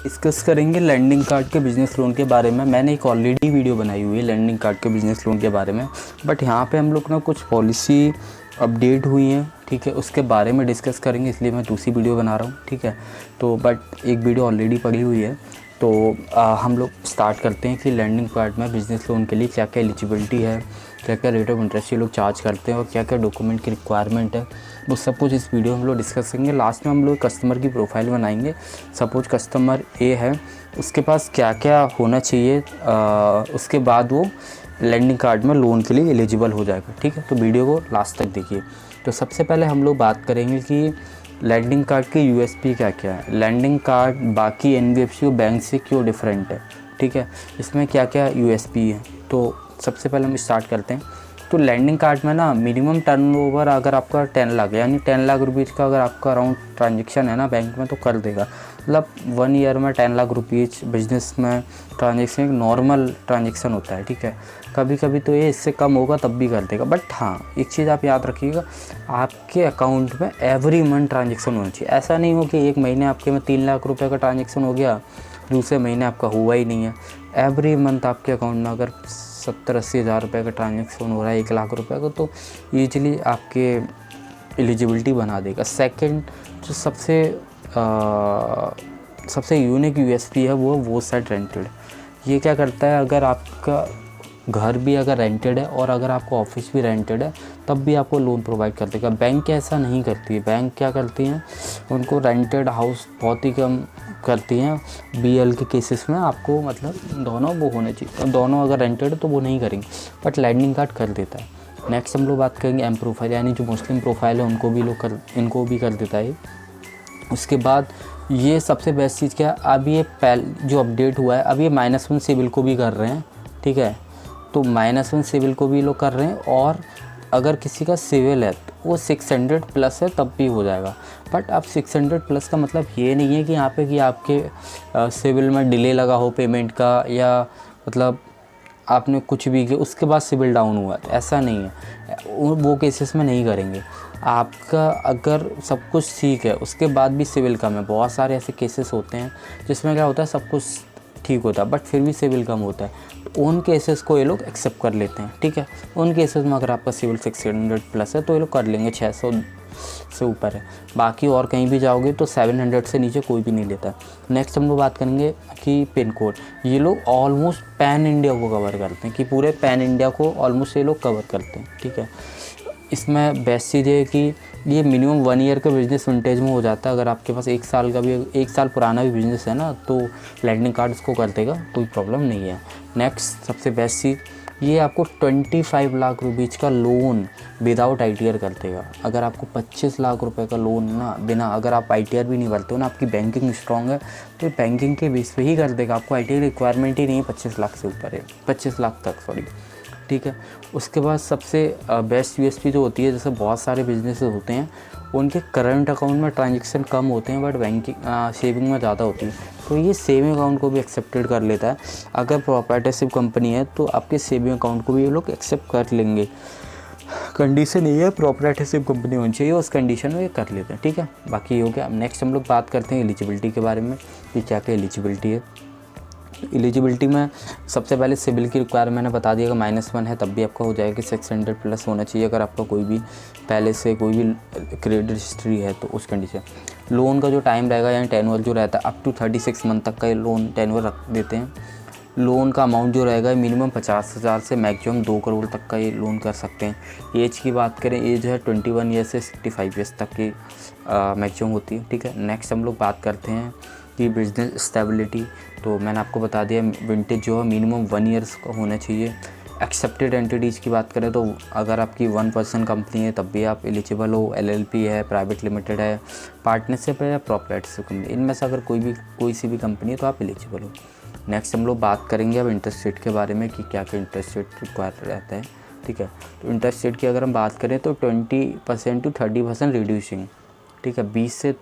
Discuss करेंगे landing card के business loan के बारे में। मैंने एक ऑलरेडी वीडियो बनाई हुई है लैंडिंग कार्ड के बिज़नेस लोन के बारे में, बट यहाँ पे हम लोग ना कुछ पॉलिसी अपडेट हुई हैं, ठीक है, उसके बारे में डिस्कस करेंगे, इसलिए मैं दूसरी वीडियो बना रहा हूँ, ठीक है। तो बट एक वीडियो ऑलरेडी पड़ी हुई है, तो हम लोग स्टार्ट करते हैं कि लैंडिंग कार्ड में बिज़नेस लोन के लिए क्या क्या एलिजिबिलिटी है, क्या क्या रेट ऑफ इंटरेस्ट ये लोग चार्ज करते हैं और क्या क्या डॉक्यूमेंट की रिक्वायरमेंट है, वो सब कुछ इस वीडियो में हम लोग डिस्कस करेंगे। लास्ट में हम लोग कस्टमर की प्रोफाइल बनाएंगे। सपोज कस्टमर ए है, उसके पास क्या क्या होना चाहिए, उसके बाद वो लैंडिंग कार्ड में लोन के लिए एलिजिबल हो जाएगा, ठीक है। तो वीडियो को लास्ट तक देखिए। तो सबसे पहले हम लोग बात करेंगे कि लैंडिंग कार्ड की यूएसपी क्या क्या है, लैंडिंग कार्ड बाकी एनबीएफसी बैंक से क्यों डिफरेंट है, ठीक है, इसमें क्या क्या यूएसपी है। तो सबसे पहले हम स्टार्ट करते हैं। तो लैंडिंग कार्ड में ना मिनिमम टर्नओवर अगर आपका 10 लाख यानी 10 लाख रुपीज़ का अगर आपका अराउंड ट्रांजेक्शन है ना बैंक में, तो कर देगा। मतलब 1 ईयर में 10 लाख रुपीज़ बिजनेस में ट्रांजेक्शन एक नॉर्मल ट्रांजेक्शन होता है, ठीक है। कभी कभी तो ये इससे कम होगा तब भी कर देगा, बट हाँ एक चीज़ आप याद रखिएगा, आपके अकाउंट में एवरी मंथ ट्रांजेक्शन होना चाहिए। ऐसा नहीं हो कि एक महीने आपके में 3 लाख रुपये का ट्रांजेक्शन हो गया, दूसरे महीने आपका हुआ ही नहीं है। एवरी मंथ आपके अकाउंट में अगर 70-80 हज़ार रुपये का ट्रांजेक्शन हो रहा है 1 लाख रुपये का, तो ईजिली आपके एलिजिबिलिटी बना देगा। सेकंड जो सबसे यूनिक यूएसपी है वो साइड रेंटेड। ये क्या करता है, अगर आपका घर भी अगर रेंटेड है और अगर आपका ऑफिस भी रेंटेड है तब भी आपको लोन प्रोवाइड कर देगा। बैंक ऐसा नहीं करती है। बैंक क्या करती हैं, उनको रेंटेड हाउस बहुत ही कम करती हैं। बीएल के केसेस में आपको मतलब दोनों वो होने चाहिए, दोनों अगर रेंटेड है तो वो नहीं करेंगे, बट लैंडिंग कार्ड कर देता है। नेक्स्ट हम लोग बात करेंगे एम प्रोफाइल, यानी जो मुस्लिम प्रोफाइल है इनको भी कर देता है। उसके बाद ये सबसे बेस्ट चीज़ क्या है, अब ये जो अपडेट हुआ है, अब ये -1 सिविल को भी कर रहे हैं, ठीक है। तो -1 सिविल को भी लोग कर रहे हैं, और अगर किसी का सिविल है तो वो 600 प्लस है तब भी हो जाएगा। बट अब 600 प्लस का मतलब ये नहीं है कि यहाँ पे कि आपके सिविल में डिले लगा हो पेमेंट का, या मतलब आपने कुछ भी किया उसके बाद सिविल डाउन हुआ, तो ऐसा नहीं है। वो केसेस में नहीं करेंगे। आपका अगर सब कुछ ठीक है उसके बाद भी सिविल कम है, बहुत सारे ऐसे केसेस होते हैं जिसमें क्या होता है सब कुछ ठीक होता है बट फिर भी सिविल कम होता है, तो उन केसेस को ये लोग एक्सेप्ट कर लेते हैं, ठीक है। उन केसेस में अगर आपका सिविल 600 प्लस है तो ये लोग कर लेंगे, 600 से ऊपर है। बाकी और कहीं भी जाओगे तो 700 से नीचे कोई भी नहीं लेता। नेक्स्ट हम लोग बात करेंगे कि पिन कोड। ये लोग ऑलमोस्ट पैन इंडिया को कवर करते हैं, कि पूरे पैन इंडिया को ऑलमोस्ट ये लोग कवर करते हैं, ठीक है। इसमें बेस्ट चीज़ है कि ये मिनिमम 1 ईयर का बिज़नेस विंटेज में हो जाता है। अगर आपके पास 1 साल का भी 1 साल पुराना भी बिज़नेस है ना, तो लैंडिंग कार्ड इसको कर देगा, कोई प्रॉब्लम नहीं है। नेक्स्ट सबसे बेस्ट चीज़, ये आपको 25 लाख रुपीज़ का लोन विदाउट आईटीआर कर देगा। अगर आपको 25 लाख रुपए का लोन ना बिना, अगर आप आईटीआर भी नहीं भरते हो ना, आपकी बैंकिंग स्ट्रॉन्ग है, तो बैंकिंग के बेस पे ही कर देगा। आपको आईटीआर रिक्वायरमेंट ही नहीं है 25 लाख से ऊपर है, 25 लाख तक, सॉरी, ठीक है। उसके बाद सबसे बेस्ट यूएसपी जो होती है, जैसे बहुत सारे बिजनेसेस होते हैं उनके करंट अकाउंट में ट्रांजैक्शन कम होते हैं बट बैंकिंग सेविंग में ज़्यादा होती है, तो ये सेविंग अकाउंट को भी एक्सेप्टेड कर लेता है। अगर प्रोप्राइटरशिप कंपनी है तो आपके सेविंग अकाउंट को भी ये लोग एक्सेप्ट कर लेंगे। कंडीशन ये है प्रोप्राइटरशिप कंपनी होनी चाहिए, उस कंडीशन में ये कर लेते हैं, ठीक है। बाकी हो गया। नेक्स्ट हम लोग बात करते हैं एलिजिबिलिटी के बारे में कि क्या क्या एलिजिबिलिटी है। एलिजिबिलिटी में सबसे पहले सिविल की रिक्वायरमेंट मैंने बता दिया, अगर -1 है तब भी आपका हो जाएगा कि 600 प्लस होना चाहिए। अगर आपका कोई भी पहले से कोई भी क्रेडिट हिस्ट्री है तो उस कंडीशन। लोन का जो टाइम रहेगा यानी टेन्योर जो रहता है अप टू 36 मंथ तक का ये लोन टेन्योर रख देते हैं। लोन का अमाउंट जो रहेगा मिनिमम 50,000 से मैक्सिमम 2 करोड़ तक का ये लोन कर सकते हैं। एज की बात करें, एज है 21 ईयर से 65 ईयर्स तक की मैक्सिमम होती है, ठीक है। नेक्स्ट हम लोग बात करते हैं कि बिजनेस स्टेबिलिटी। तो मैंने आपको बता दिया विंटेज जो है मिनिमम 1 ईयर्स का होना चाहिए। एक्सेप्टेड एंटिटीज़ की बात करें तो अगर आपकी 1 पर्सन कंपनी है तब भी आप एलिजिबल हो। एलएलपी है, प्राइवेट लिमिटेड है, पार्टनरशिप है या प्रोप्राइटरशिप कंपनी, इनमें से अगर कोई सी भी कंपनी है तो आप एलिजिबल हो। नेक्स्ट हम लोग बात करेंगे अब इंटरेस्ट रेट के बारे में कि क्या क्या इंटरेस्ट रेट रिक्वायर रहता है, ठीक है। तो इंटरेस्ट रेट की अगर हम बात करें तो 20% to 30% रिड्यूसिंग, ठीक है, 20 से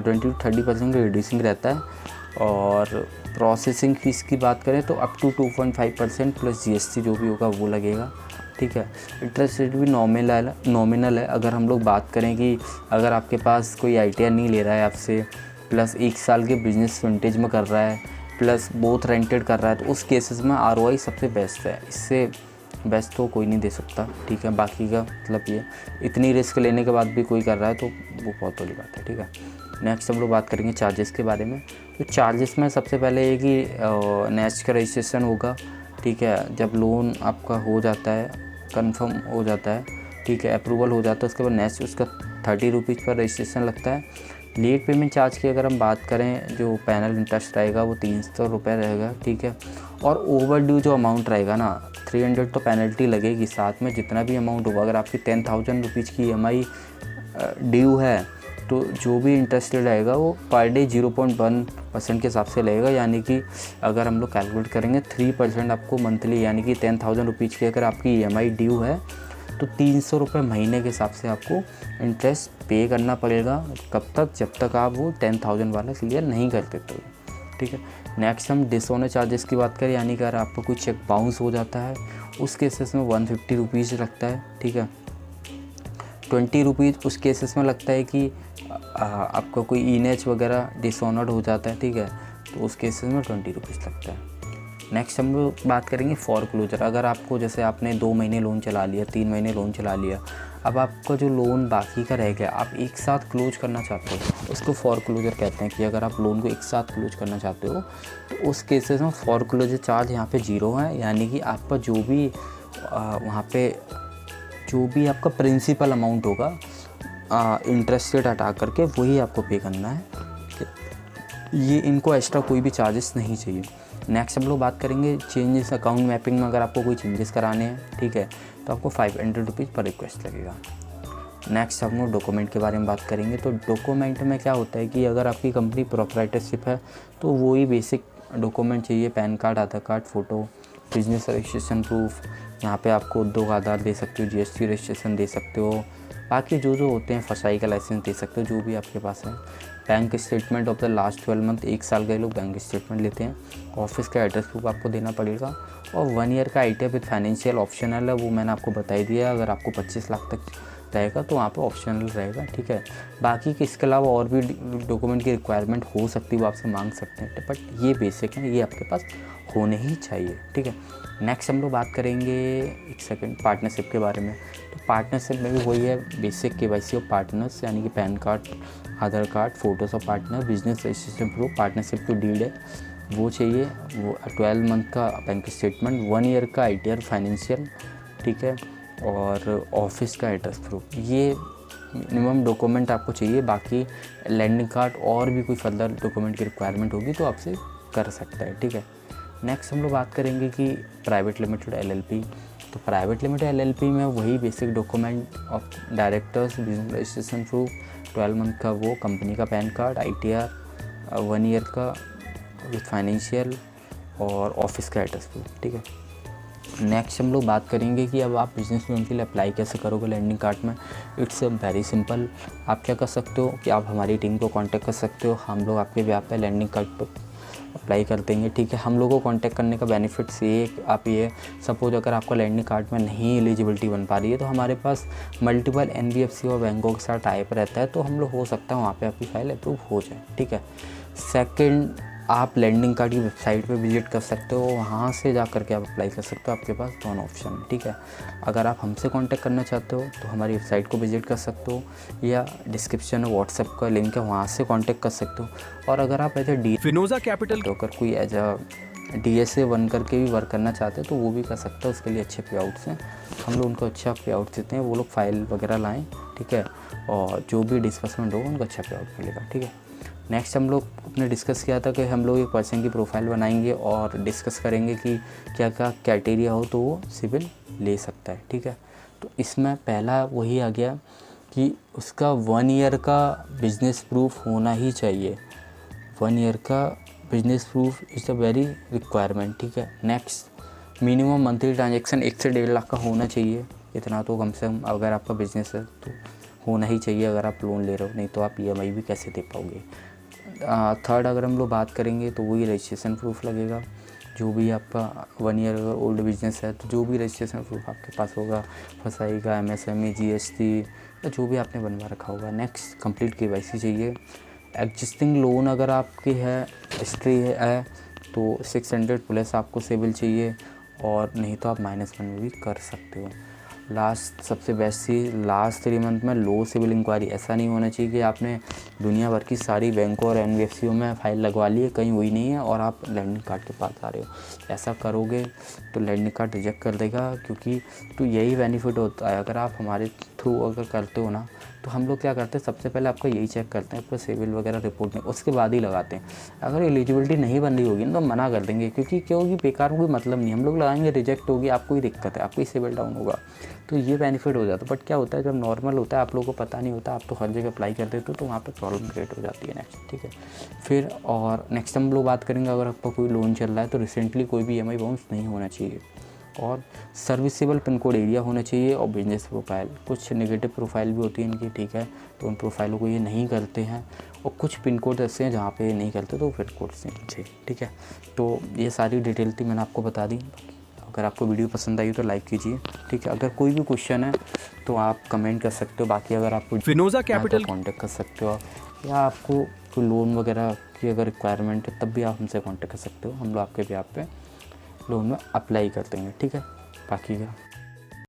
20 to 30% का रिड्यूसिंग रहता है। और प्रोसेसिंग फ़ीस की बात करें तो अप टू 2.5% प्लस जीएसटी जो भी होगा वो लगेगा, ठीक है। इंटरेस्ट रेट भी नॉमिनल है। अगर हम लोग बात करें कि अगर आपके पास कोई आईटीआर नहीं ले रहा है आपसे प्लस 1 साल के बिजनेस विंटेज में कर रहा है, प्लस बोथ रेंटेड कर रहा है, तो उस केसेस में ROI सबसे बेस्ट है। इससे बेस्ट तो कोई नहीं दे सकता, ठीक है। बाकी का मतलब ये इतनी रिस्क लेने के बाद भी कोई कर रहा है तो वो बहुत बड़ी बात है, ठीक है। नेक्स्ट हम लोग बात करेंगे चार्जेस के बारे में। तो चार्जेस में सबसे पहले ये कि नेस्ट का रजिस्ट्रेशन होगा, ठीक है। जब लोन आपका हो जाता है, कंफर्म हो जाता है, ठीक है, अप्रूवल हो जाता है, उसके बाद नेक्स्ट उसका 30 रुपीज़ पर रजिस्ट्रेशन लगता है। लेट पेमेंट चार्ज की अगर हम बात करें, जो पैनल इंटरेस्ट रहेगा वो 300 रुपये रहेगा, ठीक है। और ओवर ड्यू जो अमाउंट रहेगा ना 300 तो पेनल्टी लगेगी, साथ में जितना भी अमाउंट होगा, अगर आपकी 10,000 रुपीज़ की EMI ड्यू है तो जो भी इंटरेस्ट रहेगा वो पर डे 0.1% के हिसाब से लगेगा। यानी कि अगर हम लोग कैलकुलेट करेंगे 3% आपको मंथली, यानी कि 10,000 रुपीज़ की अगर आपकी EMI ड्यू है तो 300 रुपये महीने के हिसाब से आपको इंटरेस्ट पे करना पड़ेगा। कब तक? जब तक आप वो 10,000 वाला क्लियर नहीं कर देते हो, ठीक है। नेक्स्ट हम डिसऑनर चार्जेस की बात करें, यानी कि अगर आपका कोई चेक बाउंस हो जाता है उस केसेस में 150 रुपीज़ लगता है, ठीक है। 20 रुपीज़ उस केसेस में लगता है कि आपका कोई ENH वगैरह डिसऑनर्ड हो जाता है, ठीक है, तो उस केसेस में 20 रुपीज़ लगता है। नेक्स्ट हम लोग बात करेंगे फॉरक्लोजर। अगर आपको जैसे आपने 2 महीने लोन चला लिया, 3 महीने लोन चला लिया, अब आपका जो लोन बाकी का रह गया आप एक साथ क्लोज करना चाहते हो, उसको फॉरक्लोजर कहते हैं। कि अगर आप लोन को एक साथ क्लोज करना चाहते हो तो उस केसेस में फॉरक्लोजर चार्ज यहाँ पे 0 है। यानी कि आपका जो भी वहाँ पे जो भी आपका प्रिंसिपल अमाउंट होगा इंटरेस्ट रेट हटा करके वही आपको पे करना है, ये इनको एक्स्ट्रा कोई भी चार्जेस नहीं चाहिए। नेक्स्ट हम लोग बात करेंगे चेंजेस अकाउंट मैपिंग में। अगर आपको कोई चेंजेस कराने हैं, ठीक है, तो आपको 500 रुपीज़ पर रिक्वेस्ट लगेगा। नेक्स्ट हम लोग डॉक्यूमेंट के बारे में बात करेंगे। तो डॉक्यूमेंट में क्या होता है कि अगर आपकी कंपनी प्रोप्राइटरशिप है तो वही बेसिक डॉक्यूमेंट चाहिए, PAN card, Aadhaar card, photo, business registration proof, यहाँ पे आपको उद्योग आधार दे सकते हो, GST रजिस्ट्रेशन दे सकते हो, बाकी जो जो होते हैं फसाई का लाइसेंस दे सकते हो, जो भी आपके पास है। Bank statement of the last 12 month, 1 साल के लोग बैंक स्टेटमेंट लेते हैं। ऑफिस का एड्रेस प्रूफ आपको देना पड़ेगा। और 1 ईयर का ITR विद फाइनेंशियल ऑप्शनल है, वो मैंने आपको बता ही दिया। अगर आपको 25 लाख तक रहेगा तो वहाँ पे ऑप्शनल रहेगा, ठीक है। बाकी के इसके अलावा और भी डॉक्यूमेंट की रिक्वायरमेंट हो सकती है, वो आपसे मांग सकते हैं, बट ये बेसिक है, ये आपके पास होने ही चाहिए, ठीक है। नेक्स्ट हम लोग बात करेंगे एक सेकंड पार्टनरशिप के बारे में। तो पार्टनरशिप में भी वही है, बेसिक KYC ऑफ पार्टनर्स, यानी कि pan card, Aadhaar card, photos of partner, business registration proof, partnership की डीड है वो चाहिए, वो 12 मंथ का बैंक स्टेटमेंट, 1 ईयर का ITR फाइनेंशियल, ठीक है, और ऑफिस का एड्रेस प्रूफ। ये मिनिमम डॉक्यूमेंट आपको चाहिए। बाकी लैंडिंग कार्ड और भी कोई फर्दर डॉक्यूमेंट की रिक्वायरमेंट होगी तो आपसे कर सकता है, ठीक है। नेक्स्ट हम लोग बात करेंगे कि प्राइवेट लिमिटेड LLP। तो प्राइवेट लिमिटेड LLP में वही basic document of directors, business registration proof, 12 month का वो, कंपनी का पैन कार्ड, ITR, 1 ईयर का विथ फाइनेंशियल और ऑफिस का एड्रेस प्रूफ, ठीक है। नेक्स्ट हम लोग बात करेंगे कि अब आप बिजनेस लोन के लिए अप्लाई कैसे करोगे लैंडिंग कार्ड में। It's very simple. आप क्या कर सकते हो कि आप हमारी टीम को कांटेक्ट कर सकते हो, हम लोग आपके ब्याह पे लैंडिंग कार्ड पर अप्लाई कर देंगे, ठीक है। हम लोगों को कांटेक्ट करने का बेनिफिट्स ये आप ये सपोज अगर आपका लैंडिंग कार्ड में नहीं एलिजिबिलिटी बन पा रही है तो हमारे पास मल्टीपल NBFC और बैंकों के साथ टाइप रहता है, तो हम लोग हो सकता है वहाँ पे आपकी फाइल अप्रूव हो जाए, ठीक है। सेकंड, आप लैंडिंग कार्ड की वेबसाइट पे विजिट कर सकते हो, वहाँ से जा करके आप अप्लाई कर सकते हो। आपके पास दोनों ऑप्शन है, ठीक है। अगर आप हमसे कांटेक्ट करना चाहते हो तो हमारी वेबसाइट को विजिट कर सकते हो, या डिस्क्रिप्शन में व्हाट्सएप का लिंक है, वहाँ से कांटेक्ट कर सकते हो। और अगर आप एज ए फिनोजा कैपिटल अगर कोई एज अ DSA बन करके भी वर्क करना चाहते हैं तो वो भी कर सकते हैं। उसके लिए अच्छे पे आउट्स हैं, हम लोग उनको अच्छा पे आउट देते हैं, वो लोग फाइल वगैरह लाएँ, ठीक है, और जो भी डिस्बर्समेंट होगा उनको अच्छा पे आउट मिलेगा, ठीक है। नेक्स्ट हम लोग ने डिस्कस किया था कि हम लोग एक पर्सन की प्रोफाइल बनाएंगे और डिस्कस करेंगे कि क्या क्या क्राइटेरिया हो तो वो सिविल ले सकता है, ठीक है। तो इसमें पहला वही आ गया कि उसका 1 ईयर का बिजनेस प्रूफ होना ही चाहिए। 1 ईयर का business proof is the very requirement, ठीक है। नेक्स्ट, मिनिमम मंथली ट्रांजेक्शन 1 से 1.5 लाख का होना चाहिए। इतना तो कम से कम अगर आपका बिजनेस है तो होना ही चाहिए अगर आप लोन ले रहे हो, नहीं तो आप EMI भी कैसे दे पाओगे। थर्ड, अगर हम लोग बात करेंगे तो वही रजिस्ट्रेशन प्रूफ लगेगा। जो भी आपका 1 ईयर अगर ओल्ड बिजनेस है तो जो भी रजिस्ट्रेशन प्रूफ आपके पास होगा, फसाई का, MSME, GST या जो भी आपने बनवा रखा होगा। नेक्स्ट, कंप्लीट KYC चाहिए। एग्जिस्टिंग लोन अगर आपकी है, हिस्ट्री है तो 600 प्लस आपको सिविल चाहिए, और नहीं तो आप -1 में भी कर सकते हो। लास्ट सबसे बेस्ट चीज़, लास्ट 3 मंथ में लो सिविल इंक्वायरी। ऐसा नहीं होना चाहिए कि आपने दुनिया भर की सारी बैंकों और NBFCओं में फ़ाइल लगवा ली है, कहीं हुई नहीं है और आप लैंडिंग कार्ड के पास आ रहे हो। ऐसा करोगे तो लैंडिंग कार्ड रिजेक्ट कर देगा, क्योंकि तो यही बेनिफिट होता है। अगर आप हमारे थ्रू अगर करते हो ना, तो हम लोग क्या करते हैं, सबसे पहले आपका यही चेक करते हैं, आपका सिविल वगैरह रिपोर्ट नहीं, उसके बाद ही लगाते हैं। अगर एलिजिबिलिटी नहीं बन रही होगी ना तो मना कर देंगे, क्योंकि क्या होगी, बेकार कोई मतलब नहीं, हम लोग लगाएंगे, रिजेक्ट होगी, आपको ही दिक्कत है, आपको ही सिविल डाउन होगा। तो ये बेनिफिट हो जाता है। बट क्या होता है, जब नॉर्मल होता है आप लोगों को पता नहीं होता, आप तो हर जगह अप्लाई कर देते हो, तो वहाँ पर प्रॉब्लम क्रिएट हो जाती है नेक्स्ट, ठीक है। फिर और नेक्स्ट हम लोग बात करेंगे, अगर आपका कोई लोन चल रहा है तो रिसेंटली कोई भी EMI बाउंस नहीं होना चाहिए, और सर्विसेबल पिन कोड एरिया होना चाहिए, और बिजनेस प्रोफाइल। कुछ नेगेटिव प्रोफाइल भी होती है इनकी, ठीक है, तो उन प्रोफाइलों को ये नहीं करते हैं, और कुछ पिन कोड ऐसे हैं जहाँ पे नहीं करते, तो पिन कोड से नीचे, ठीक है। तो ये सारी डिटेल थी, मैंने आपको बता दी। अगर आपको वीडियो पसंद आई तो लाइक कीजिए, ठीक है। अगर कोई भी क्वेश्चन है तो आप कमेंट कर सकते हो। बाकी अगर आपको फिनोजा कैपिटल कॉन्टेक्ट कर सकते हो, या आपको कोई लोन वगैरह की अगर रिक्वायरमेंट है तब भी आप हमसे कॉन्टेक्ट कर सकते हो। हम लोग आपके भी आप पे लोन में अप्लाई कर देंगे, ठीक है। बाकी का